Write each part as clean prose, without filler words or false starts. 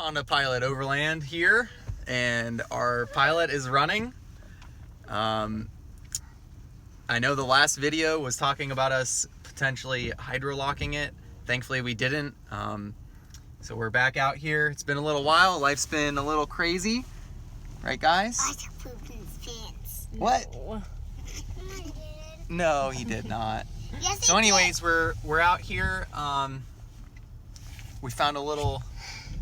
Honda Pilot Overland here, and our Pilot is running. I know the last video was talking about us potentially hydrolocking it. Thankfully we didn't. So we're back out here. It's been a little while. Life's been a little crazy. Right, guys? I took poop in his pants. What? No. No, he did not. Yes, So anyways, we're out here. We found a little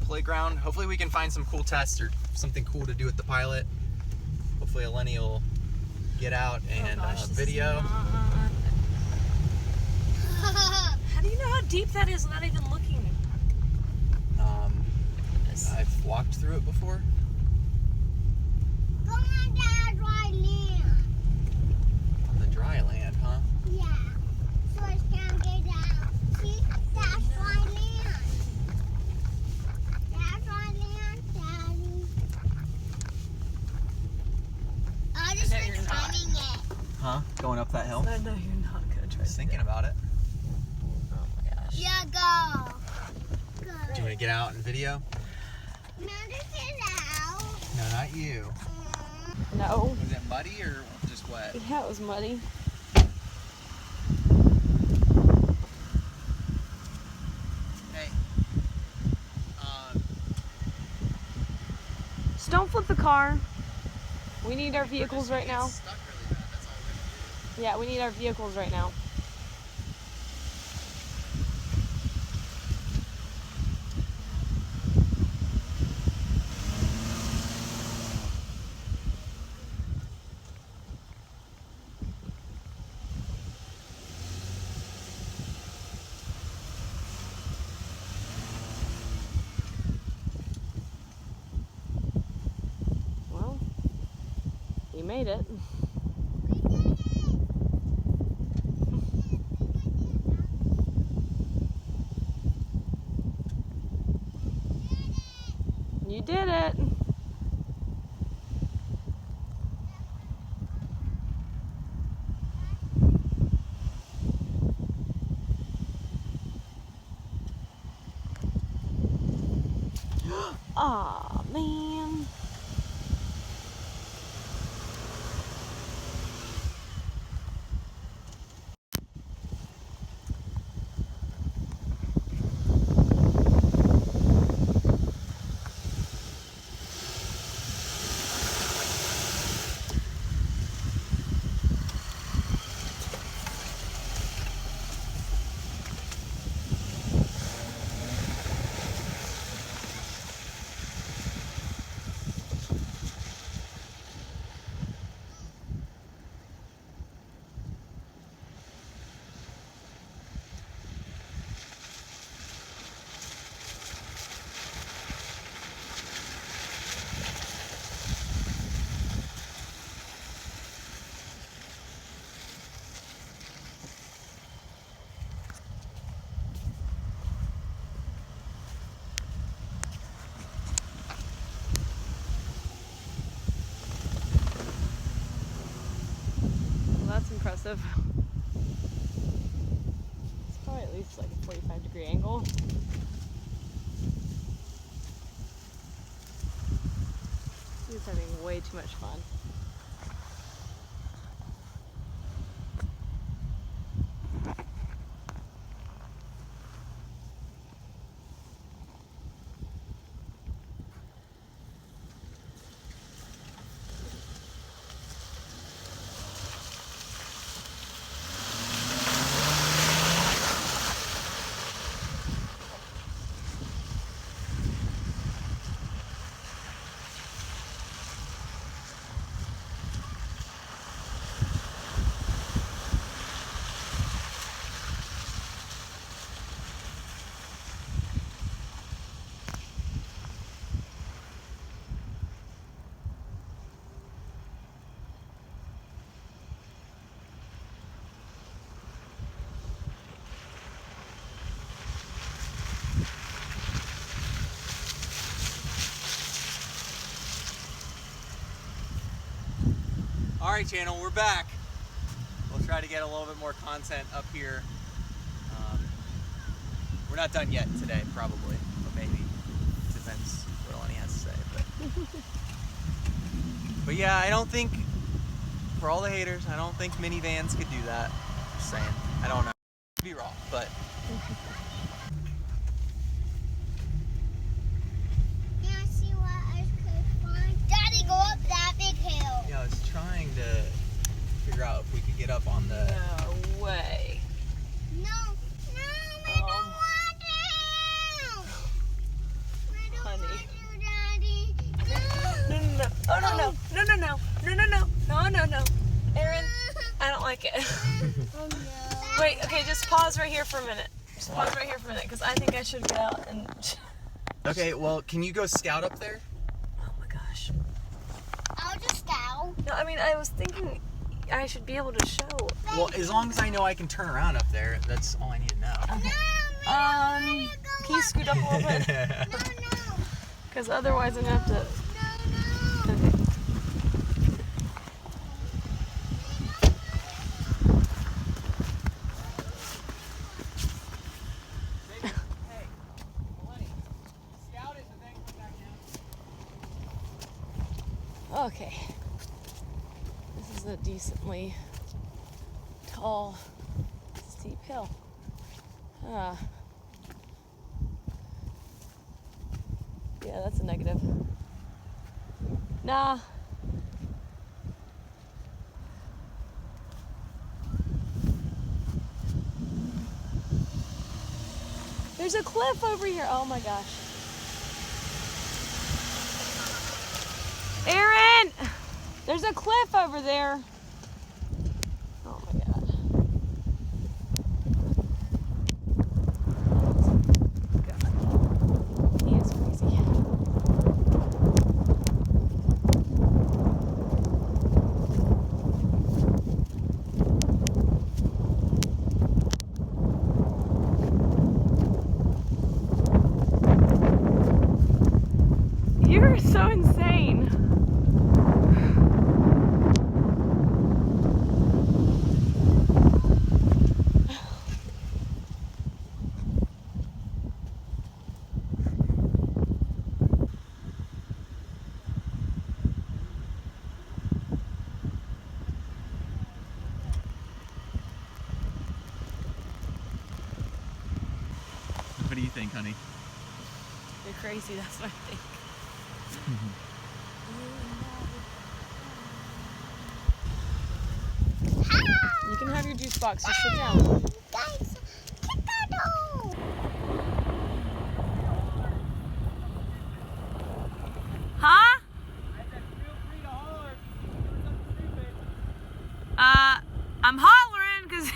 playground. Hopefully we can find some cool tests or something cool to do with the Pilot. Hopefully Eleni will get out and video. How do you know how deep that is without even looking? I've walked through it before. Go on that dry land. On the dry land, huh? Yeah. So I can't get out. See? That's dry land. That's dry land, Daddy. I just like climbing it. Huh? Going up that hill? No, you're not gonna try. I was thinking about it. Oh my gosh. Yeah, go. Go. Do you want to get out and video? No, just get out. No, not you. No. Was it muddy or just wet? Yeah, it was muddy. Hey. Just don't flip the car. We need our vehicles right now. Stuck really bad. That's all we Yeah, we need our vehicles right now. Well, you made it. You did it. Aw, man. That's impressive. It's probably at least like a 45-degree angle. He's having way too much fun. Alright channel, we're back. We'll try to get a little bit more content up here. We're not done yet today, probably, but maybe. Depends But yeah, I don't think, for all the haters, I don't think minivans could do that. Just saying. I don't know. Could be wrong, but. Yeah, see what I could find. Daddy, go up that big hill. Yeah, I was trying to figure out if we could get up on the. No way. No, I don't want to. I don't Honey. want to, Daddy. No. No. Oh, no. Aaron, I don't like it. Oh, no. Wait, okay, just pause right here for a minute. Just pause right here for a minute, because I think I should get out and... Okay, well, can you go scout up there? Oh my gosh. I'll just go. No, I mean, I was thinking I should be able to show. Well, as long as I know I can turn around up there, that's all I need to know. Okay. No, I Can you scoot up a little bit? No. Because otherwise I'm going to have to... No. Okay. Okay, this is a decently tall, steep hill. Yeah, that's a negative. Nah. There's a cliff over here. Oh my gosh. Aaron! There's a cliff over there. Oh my god. God. He is crazy. You're so insane. What do you think, honey? You're crazy, that's what I think. You can have your juice box, just sit down. Guys, get that door. Huh? I'm hollering because...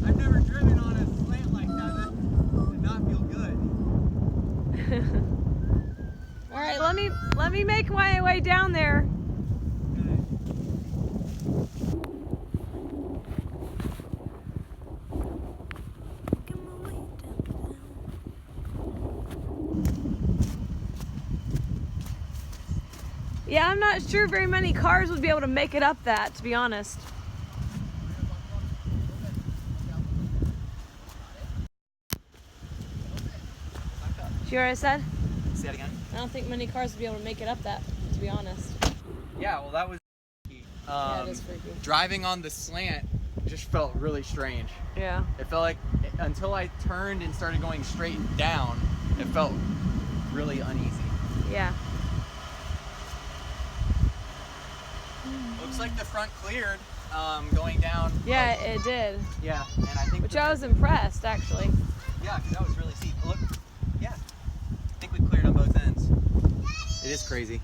I've never driven on a slant like that. That did not feel good. All right, let me make my way down there. Yeah, I'm not sure very many cars would be able to make it up that, to be honest. Did you hear what I said? Say it again. I don't think many cars would be able to make it up that, to be honest. Yeah, well, that was Yeah, it is freaky. driving on the slant just felt really strange. Yeah. It felt like until I turned and started going straight down, it felt really uneasy. Yeah. Looks like the front cleared going down. Yeah, it did. Yeah, and I think Which I was impressed, actually. yeah, because that was really steep. Look, yeah, I think we cleared on both ends. It is crazy.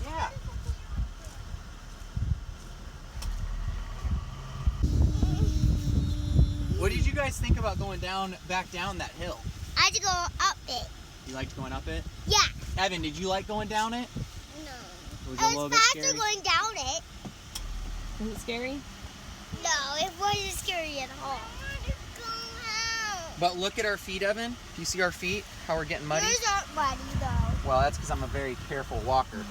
Yeah. What did you guys think about going back down that hill? I had to go up it. You liked going up it? Yeah. Evan, did you like going down it? No. Was It it a little was bit faster scary? going down it. Was it scary? No, it wasn't scary at all. But look at our feet, Evan. Do you see our feet? How we're getting muddy? Yours aren't muddy though. Well, that's because I'm a very careful walker.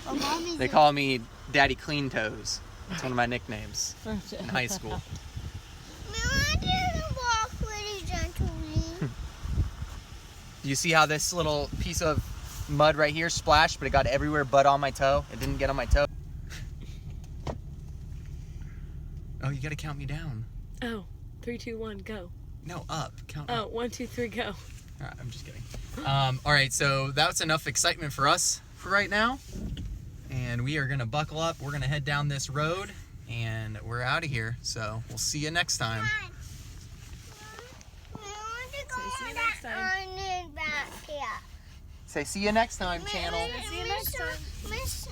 Well, Mommy's They call me Daddy Clean Toes. That's one of my nicknames in high school. I didn't walk really gently. Do you see how this little piece of mud right here splashed, but it got everywhere but on my toe? It didn't get on my toe. Oh, you gotta count me down. Oh, 3, 2, 1, go. No, up. Count Oh, up. 1, 2, 3, go. All right, I'm just kidding. All right, so that's enough excitement for us for right now. And we are gonna buckle up. We're gonna head down this road and we're out of here. So we'll see you next time. See you next time. Say see you next time, channel. See you next time. Miss